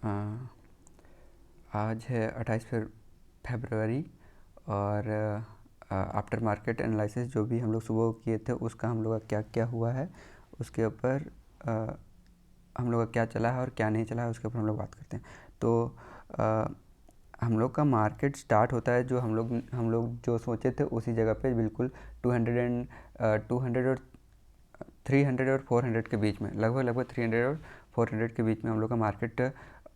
अ, आज है 28 फरवरी और आफ्टर मार्केट एनालिसिस जो भी हम लोग सुबह किए थे उसका हम लोग का क्या क्या हुआ है, उसके ऊपर हम लोग का क्या चला है और क्या नहीं चला है उसके ऊपर हम लोग बात करते हैं। तो अ, हम लोग का मार्केट स्टार्ट होता है जो हम लोग जो सोचे थे उसी जगह पे बिल्कुल 200 और 300 और 400 के बीच में, लगभग 300 और 400 के बीच में हम लोग का मार्केट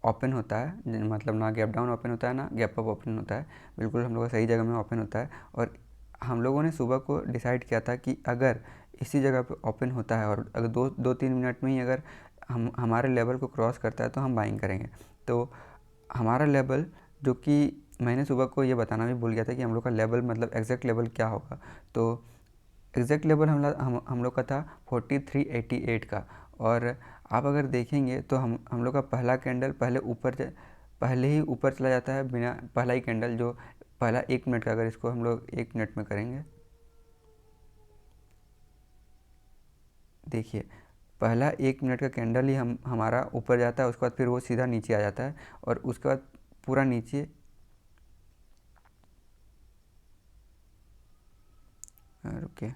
ओपन होता है। मतलब ना गैप डाउन ओपन होता है ना गैप अप ओपन होता है, बिल्कुल हम लोग का सही जगह में ओपन होता है। और हम लोगों ने सुबह को डिसाइड किया था कि अगर इसी जगह पे ओपन होता है और अगर दो तीन मिनट में ही अगर हमारे लेवल को क्रॉस करता है तो हम बाइंग करेंगे। तो हमारा लेवल, जो कि मैंने सुबह को ये बताना भी भूल गया था कि हम लोग का लेवल मतलब एग्जैक्ट लेवल क्या होगा। तो एग्जैक्ट लेवल हम लोग का था 4388 का। और आप अगर देखेंगे तो हम लोग का पहला कैंडल पहले ही ऊपर चला जाता है बिना पहला ही कैंडल, जो पहला 1 मिनट का, अगर इसको हम लोग 1 मिनट में करेंगे, देखिए पहला 1 मिनट का कैंडल ही हमारा ऊपर जाता है, उसके बाद फिर वो सीधा नीचे आ जाता है और उसके बाद पूरा नीचे रुके,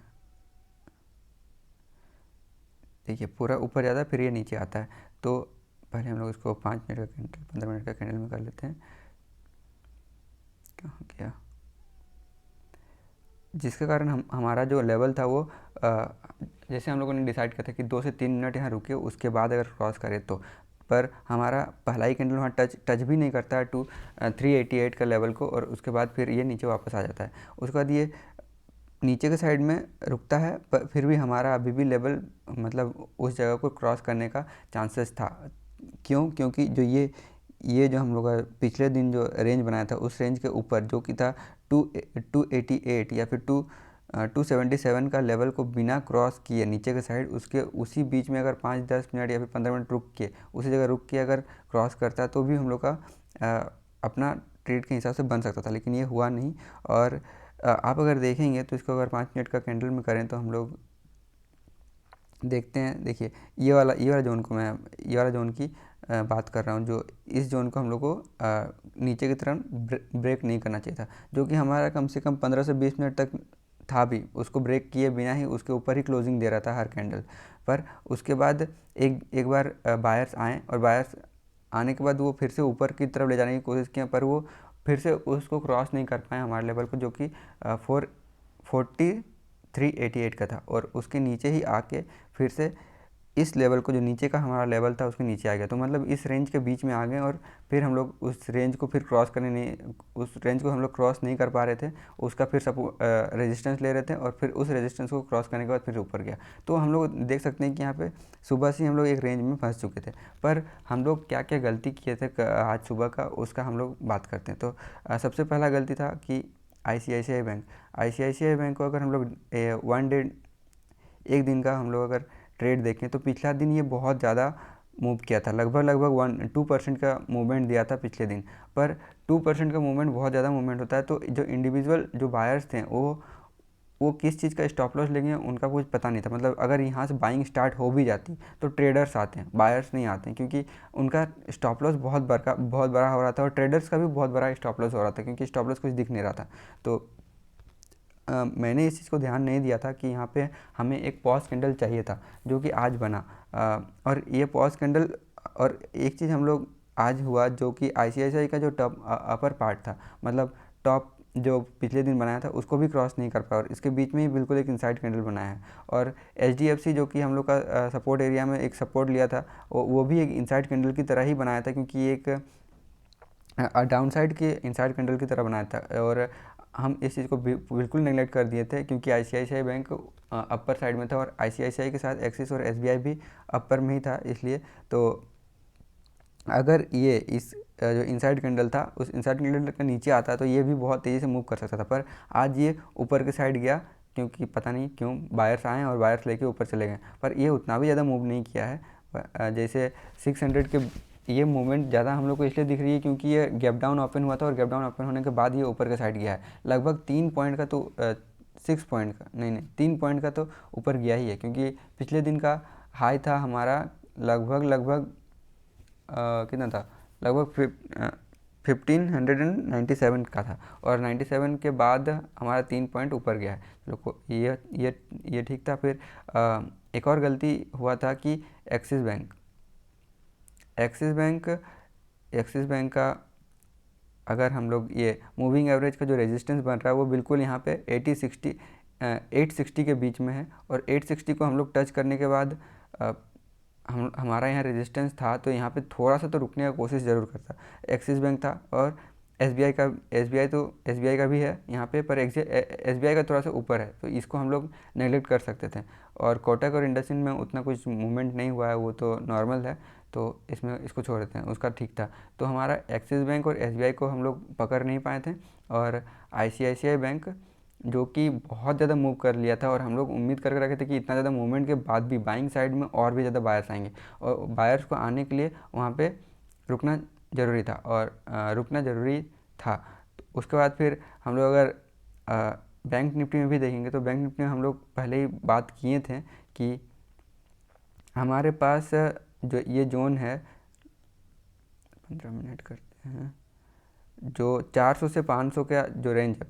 देखिए पूरा ऊपर जाता है फिर ये नीचे आता है। तो पहले हम लोग इसको 5 मिनट का कैंडल 15 मिनट का कैंडल में कर लेते हैं। कहाँ गया, जिसके कारण हमारा जो लेवल था वो जैसे हम लोगों ने डिसाइड किया था कि 2 से 3 मिनट यहाँ रुके उसके बाद अगर क्रॉस करे तो, पर हमारा पहला ही कैंडल वहाँ टच भी नहीं करता है 388 का लेवल को, और उसके बाद फिर ये नीचे वापस आ जाता है। उसके बाद ये नीचे के साइड में रुकता है, पर फिर भी हमारा अभी भी लेवल मतलब उस जगह को क्रॉस करने का चांसेस था। क्योंकि ये जो हम लोग का पिछले दिन जो रेंज बनाया था उस रेंज के ऊपर जो कि था 288 या फिर 277 का लेवल को बिना क्रॉस किए नीचे के साइड उसके उसी बीच में अगर 5-10 मिनट या फिर 15 मिनट रुक के उसी जगह रुक के अगर क्रॉस करता तो भी हम लोग का अपना ट्रेड के हिसाब से बन सकता था, लेकिन ये हुआ नहीं। और आप अगर देखेंगे तो इसको अगर 5 मिनट का कैंडल में करें तो हम लोग देखते हैं। देखिए ये वाला जोन की बात कर रहा हूँ, जो इस जोन को हम लोग को नीचे की तरफ ब्रेक नहीं करना चाहिए था, जो कि हमारा कम से कम 15 से 20 मिनट तक था भी, उसको ब्रेक किए बिना ही उसके ऊपर ही क्लोजिंग दे रहा था हर कैंडल पर। उसके बाद एक बार बायर्स आए और बायर्स आने के बाद वो फिर से ऊपर की तरफ ले जाने की कोशिश किया, पर वो फिर से उसको क्रॉस नहीं कर पाए हमारे लेवल को, जो कि 4388 का था। और उसके नीचे ही आके फिर से इस लेवल को, जो नीचे का हमारा लेवल था उसके नीचे आ गया। तो मतलब इस रेंज के बीच में आ गए और फिर हम लोग उस रेंज को फिर क्रॉस करने नहीं उस रेंज को हम लोग क्रॉस नहीं कर पा रहे थे, उसका फिर रेजिस्टेंस ले रहे थे और फिर उस रेजिस्टेंस को क्रॉस करने के बाद फिर ऊपर गया। तो हम लोग देख सकते हैं कि यहाँ पे सुबह से हम लोग एक रेंज में फंस चुके थे। पर हम लोग क्या क्या गलती किए थे आज सुबह का, उसका हम लोग बात करते हैं। तो सबसे पहला गलती था कि आईसीआईसीआई बैंक को अगर हम लोग 1 डे, एक दिन का हम लोग अगर ट्रेड देखें तो पिछला दिन ये बहुत ज़्यादा मूव किया था, लगभग 1-2% का मूवमेंट दिया था पिछले दिन। पर 2% का मूवमेंट बहुत ज़्यादा मूवमेंट होता है, तो जो इंडिविजुअल जो बायर्स थे वो किस चीज़ का स्टॉप लॉस लेंगे उनका कुछ पता नहीं था। मतलब अगर यहाँ से बाइंग स्टार्ट हो भी जाती तो ट्रेडर्स आते हैं, बायर्स नहीं आते हैं, क्योंकि उनका स्टॉप लॉस बहुत बड़ा हो रहा था और ट्रेडर्स का भी बहुत बड़ा स्टॉप लॉस हो रहा था, क्योंकि स्टॉप लॉस कुछ दिख नहीं रहा था। तो मैंने इस चीज़ को ध्यान नहीं दिया था कि यहाँ पे हमें एक पॉज कैंडल चाहिए था, जो कि आज बना। और ये पॉज कैंडल, और एक चीज़ हम लोग आज हुआ जो कि आईसीआईसीआई का जो टॉप अपर पार्ट था, मतलब टॉप जो पिछले दिन बनाया था उसको भी क्रॉस नहीं कर पाया और इसके बीच में ही बिल्कुल एक इनसाइड कैंडल बनाया है। और एचडीएफसी जो कि हम लोग का सपोर्ट एरिया में एक सपोर्ट लिया था, वो भी एक इनसाइड कैंडल की तरह ही बनाया था, क्योंकि एक डाउन साइड के इनसाइड कैंडल की तरह बनाया था। और हम इस चीज़ को बिल्कुल नेगलेक्ट कर दिए थे, क्योंकि आईसीआईसीआई बैंक अपर साइड में था और आईसीआईसीआई के साथ एक्सिस और एसबीआई भी अपर में ही था। इसलिए तो अगर ये इस जो इनसाइड कैंडल था उस इनसाइड कैंडल का नीचे आता तो ये भी बहुत तेज़ी से मूव कर सकता था, पर आज ये ऊपर के साइड गया, क्योंकि पता नहीं क्यों बायर्स आए और बायर्स लेके ऊपर चले गए। पर ये उतना भी ज़्यादा मूव नहीं किया है। जैसे 600 के ये मूवमेंट ज़्यादा हम लोग को इसलिए दिख रही है क्योंकि ये गैप डाउन ओपन हुआ था और गैप डाउन ओपन होने के बाद ये ऊपर के साइड गया है। लगभग 3 पॉइंट का तो 6 पॉइंट का नहीं 3 पॉइंट का तो ऊपर गया ही है, क्योंकि पिछले दिन का हाई था हमारा लगभग कितना था लगभग 1597 का था, और 97 के बाद हमारा 3 पॉइंट ऊपर गया है। चलो ये ठीक था। फिर एक और गलती हुआ था कि एक्सिस बैंक का अगर हम लोग ये मूविंग एवरेज का जो रेजिस्टेंस बन रहा है वो बिल्कुल यहाँ पे 860 के बीच में है, और 860 को हम लोग टच करने के बाद हमारा यहाँ रेजिस्टेंस था, तो यहाँ पे थोड़ा सा तो रुकने का कोशिश ज़रूर करता। एक्सिस बैंक था, और एसबीआई का भी है यहाँ पे, पर एसबीआई का थोड़ा सा ऊपर है, तो इसको हम लोग नेगलेक्ट कर सकते थे। और कोटक और इंडसइंड में उतना कुछ मूवमेंट नहीं हुआ है, वो तो नॉर्मल है, तो इसको छोड़ देते हैं, उसका ठीक था। तो हमारा एक्सिस बैंक और एसबीआई को हम लोग पकड़ नहीं पाए थे, और आईसीआईसीआई बैंक जो कि बहुत ज़्यादा मूव कर लिया था, और हम लोग उम्मीद करके रखे थे कि इतना ज़्यादा मूवमेंट के बाद भी बाइंग साइड में और भी ज़्यादा बायर्स आएंगे, और बायर्स को आने के लिए वहाँ पे रुकना ज़रूरी था, और रुकना ज़रूरी था। तो उसके बाद फिर हम लोग अगर बैंक निफ्टी में भी देखेंगे, तो बैंक निफ्टी में हम लोग पहले ही बात किए थे कि हमारे पास जो ये जोन है, 15 मिनट करते हैं, जो 400 से 500 का जो रेंज है,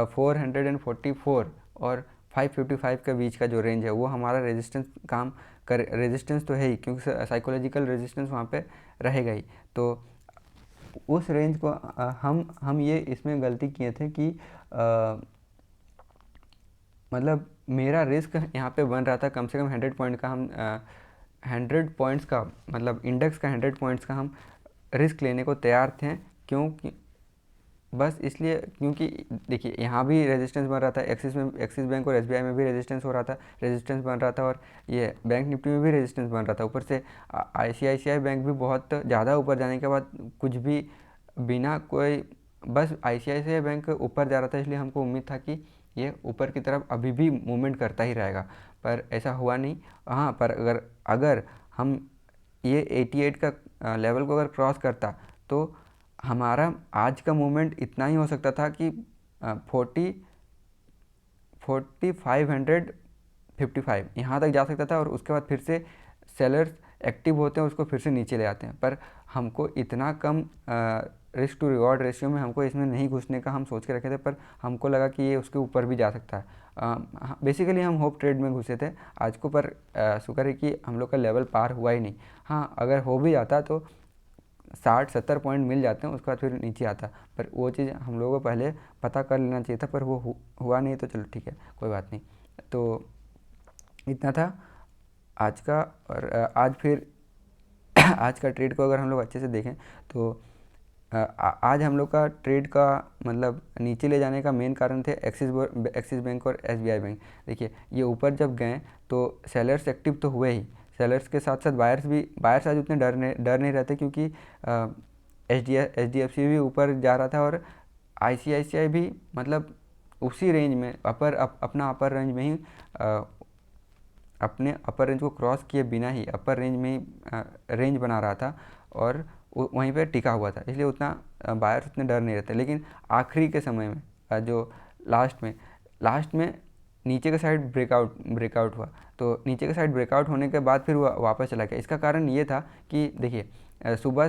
444 और 555 के बीच का जो रेंज है, वो हमारा रेजिस्टेंस तो है ही, क्योंकि साइकोलॉजिकल रेजिस्टेंस वहाँ पे रहेगा ही। तो उस रेंज को हम ये इसमें गलती किए थे कि मतलब मेरा रिस्क यहाँ पे बन रहा था कम से कम 100 पॉइंट का, हम 100 पॉइंट्स का मतलब इंडेक्स का 100 पॉइंट्स का हम रिस्क लेने को तैयार थे, क्योंकि बस इसलिए क्योंकि देखिए यहाँ भी रेजिस्टेंस बन रहा था, एक्सिस बैंक और एसबीआई में भी रेजिस्टेंस हो रहा था, रेजिस्टेंस बन रहा था, और ये बैंक निफ्टी में भी रेजिस्टेंस बन रहा था। ऊपर से आईसीआईसीआई बैंक भी बहुत ज़्यादा ऊपर जाने के बाद कुछ भी बिना कोई, बस आईसीआईसीआई बैंक ऊपर जा रहा था, इसलिए हमको उम्मीद था कि ये ऊपर की तरफ अभी भी मूवमेंट करता ही रहेगा, पर ऐसा हुआ नहीं। हाँ, पर अगर हम ये 88 का लेवल को अगर क्रॉस करता, तो हमारा आज का मूवमेंट इतना ही हो सकता था कि 4555 यहाँ तक जा सकता था, और उसके बाद फिर से सेलर्स एक्टिव होते हैं, उसको फिर से नीचे ले आते हैं। पर हमको इतना कम रिस्क टू रिवॉर्ड रेशियो में हमको इसमें नहीं घुसने का हम सोच के रखे थे, पर हमको लगा कि ये उसके ऊपर भी जा सकता है। बेसिकली हम होप ट्रेड में घुसे थे आज को, पर शुक्र है कि हम लोग का लेवल पार हुआ ही नहीं। हाँ, अगर हो भी जाता तो 60-70 पॉइंट मिल जाते हैं, उसके बाद फिर नीचे आता, पर वो चीज़ हम लोगों को पहले पता कर लेना चाहिए था, पर वो हुआ नहीं, तो चलो ठीक है, कोई बात नहीं। तो इतना था आज का। और आज फिर आज का ट्रेड को अगर हम लोग अच्छे से देखें, तो आज हम लोग का ट्रेड का मतलब नीचे ले जाने का मेन कारण थे एक्सिस बैंक और एसबीआई बैंक। देखिए ये ऊपर जब गए तो सेलर्स एक्टिव तो हुए ही, सेलर्स के साथ साथ बायर्स आज उतने डर नहीं रहते, क्योंकि एचडीएफसी भी ऊपर जा रहा था, और आईसीआईसीआई भी मतलब उसी रेंज में अपना अपर रेंज में ही अपने अपर रेंज को क्रॉस किए बिना ही अपर रेंज में ही रेंज बना रहा था, और वहीं पर टिका हुआ था, इसलिए उतना बायर्स उतने डर नहीं रहते। लेकिन आखिरी के समय में जो लास्ट में नीचे के साइड ब्रेकआउट हुआ, तो नीचे के साइड ब्रेकआउट होने के बाद फिर वो वापस चला गया। इसका कारण ये था कि देखिए सुबह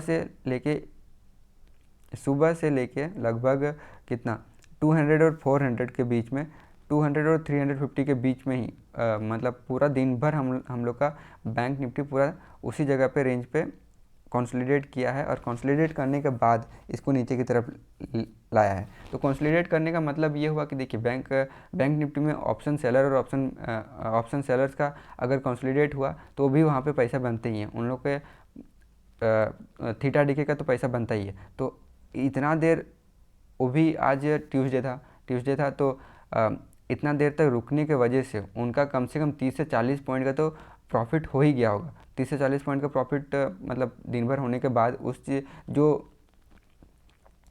से लेके लगभग कितना 200 और 400 के बीच में, 200 और 350 के बीच में ही मतलब पूरा दिन भर हम लोग का बैंक निफ्टी पूरा उसी जगह पे रेंज पे कंसोलिडेट किया है, और कंसोलिडेट करने के बाद इसको नीचे की तरफ लाया है। तो कंसोलिडेट करने का मतलब ये हुआ कि देखिए बैंक निफ्टी में ऑप्शन सेलर और ऑप्शन सेलर्स का अगर कंसोलिडेट हुआ तो भी वहाँ पे पैसा बनते ही हैं, उन लोग के थीटा डीके का तो पैसा बनता ही है। तो इतना देर, वो भी आज ट्यूसडे था, तो इतना देर तक रुकने के वजह से उनका कम से कम 30 से 40 पॉइंट का तो प्रॉफिट हो ही गया होगा। 30 से 40 पॉइंट का प्रॉफिट मतलब दिन भर होने के बाद उस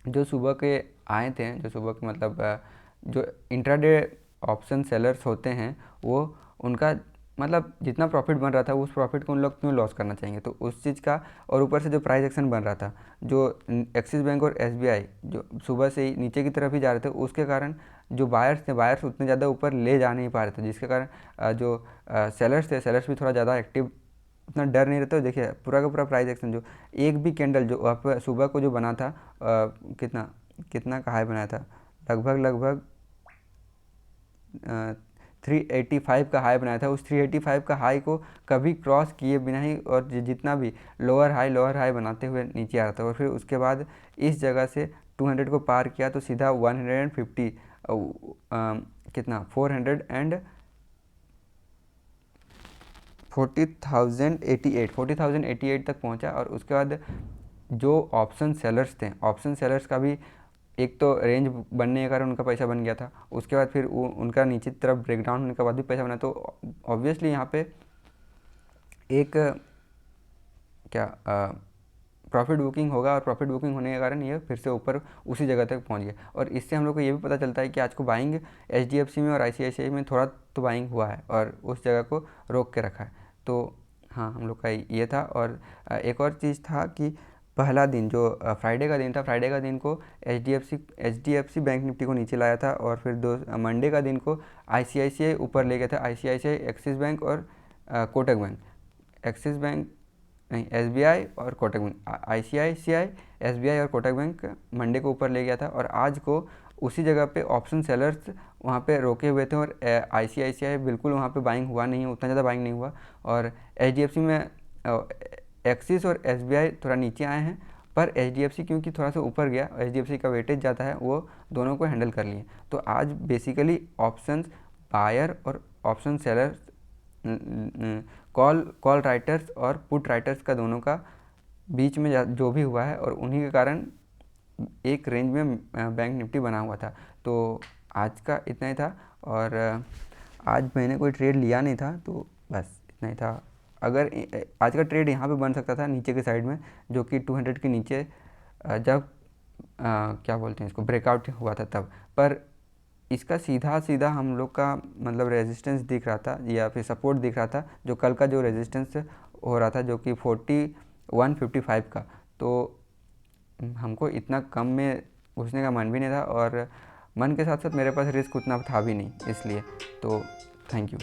जो सुबह के आए थे, जो सुबह के मतलब जो इंट्राडे ऑप्शन सेलर्स होते हैं, वो उनका मतलब जितना प्रॉफिट बन रहा था उस प्रॉफिट को उन लोग क्यों लॉस करना चाहेंगे, तो उस चीज़ का। और ऊपर से जो प्राइस एक्शन बन रहा था, जो एक्सिस बैंक और एसबीआई जो सुबह से ही नीचे की तरफ ही जा रहे थे, उसके कारण जो बायर्स उतने ज़्यादा ऊपर ले जा नहीं पा रहे थे, जिसके कारण जो सेलर्स थे, सेलर्स भी थोड़ा ज़्यादा एक्टिव उतना डर नहीं रहता। देखिए पूरा का पूरा प्राइस एक्शन जो एक भी कैंडल जो आप सुबह को जो बना था कितना कितना का हाई बनाया था, लगभग 385 का हाई बनाया था। उस 385 का हाई को कभी क्रॉस किए बिना ही और जितना भी लोअर हाई बनाते हुए नीचे आ रहा था, और फिर उसके बाद इस जगह से 200 को पार किया तो सीधा 150 कितना 40,088 तक पहुंचा। और उसके बाद जो ऑप्शन सेलर्स थे, ऑप्शन सेलर्स का भी एक तो रेंज बनने के कारण उनका पैसा बन गया था, उसके बाद फिर उनका नीचे तरफ ब्रेकडाउन होने के बाद भी पैसा बना। तो ऑब्वियसली यहाँ पे एक क्या प्रॉफिट बुकिंग होगा, और प्रॉफिट बुकिंग होने के कारण ये फिर से ऊपर उसी जगह तक पहुँच गया। और इससे हम लोग को ये भी पता चलता है कि आज को बाइंग HDFC में और ICICI में थोड़ा तो बाइंग हुआ है और उस जगह को रोक के रखा है। तो हाँ, हम लोग का ये था। और एक और चीज़ था कि पहला दिन जो फ्राइडे का दिन था, फ्राइडे का दिन को HDFC बैंक निफ्टी को नीचे लाया था, और फिर मंडे का दिन को ICICI ऊपर ले गया था। ICICI, एक्सिस बैंक और कोटक बैंक, एक्सिस बैंक नहीं, SBI और कोटक बैंक, ICICI, SBI और कोटक बैंक मंडे को ऊपर ले गया था। और आज को उसी जगह पे ऑप्शन सेलर्स वहाँ पे रोके हुए थे, और ICICI बिल्कुल वहाँ पे बाइंग हुआ नहीं, उतना ज़्यादा बाइंग नहीं हुआ। और HDFC में एक्सिस और SBI थोड़ा नीचे आए हैं, पर HDFC क्योंकि थोड़ा सा ऊपर गया, HDFC का वेटेज ज़्यादा है, वो दोनों को हैंडल कर लिए। तो आज बेसिकली ऑप्शंस बायर और ऑप्शन सेलर्स, कॉल राइटर्स और पुट राइटर्स का दोनों का बीच में जो भी हुआ है, और उन्हीं के कारण एक रेंज में बैंक निफ्टी बना हुआ था। तो आज का इतना ही था, और आज मैंने कोई ट्रेड लिया नहीं था, तो बस इतना ही था। अगर आज का ट्रेड यहाँ पे बन सकता था नीचे के साइड में, जो कि 200 के नीचे जब क्या बोलते हैं इसको, ब्रेकआउट हुआ था तब। पर इसका सीधा हम लोग का मतलब रेजिस्टेंस दिख रहा था या फिर सपोर्ट दिख रहा था, जो कल का जो रेजिस्टेंस हो रहा था, जो कि 4155 का। तो हमको इतना कम में घुसने का मन भी नहीं था, और मन के साथ साथ मेरे पास रिस्क उतना था भी नहीं, इसलिए। तो थैंक यू।